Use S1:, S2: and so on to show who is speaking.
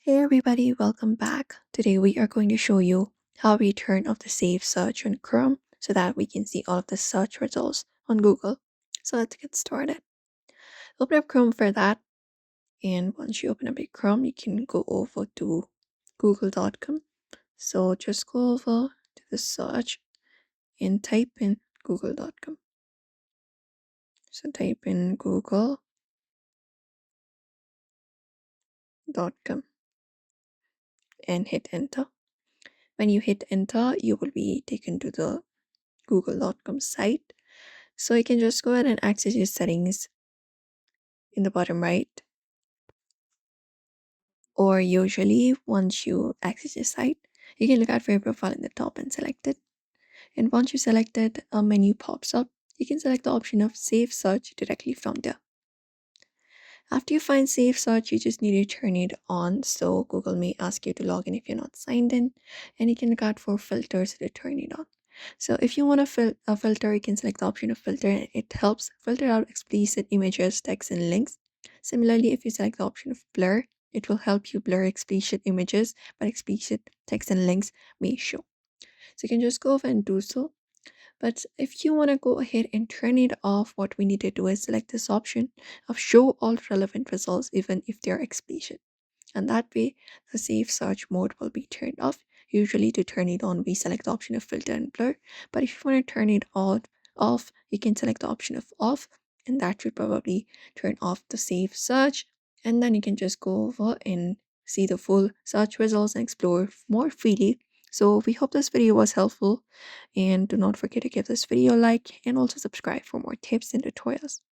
S1: Hey everybody, welcome back. Today we are going to show you how we turn off the save search on Chrome so that we can see all of the search results on Google. So let's get started. Open up Chrome for that, and once you open up your Chrome, you can go over to google.com. So just go over to the search and type in google.com. So type in google.com and hit enter. When you hit enter, you will be taken to the google.com site. So you can just go ahead and access your settings in the bottom right. Or usually once you access your site, you can look out for your profile in the top and select it. And once you select it, a menu pops up. You can select the option of save search directly from there. After you find save search, you just need to turn it on. So Google may ask you to log in if you're not signed in, and you can look out for filters to turn it on. So if you want to filter, you can select the option of filter, and it helps filter out explicit images, text, and links. Similarly, if you select the option of blur, it will help you blur explicit images, but explicit text and links may show. So you can just go over and do so. But if you want to go ahead and turn it off, what we need to do is select this option of show all relevant results even if they're explicit. And that way, the save search mode will be turned off. Usually to turn it on, we select the option of filter and blur. But if you want to turn it off, you can select the option of off, and that should probably turn off the save search. And then you can just go over and see the full search results and explore more freely. So we hope this video was helpful, and do not forget to give this video a like and also subscribe for more tips and tutorials.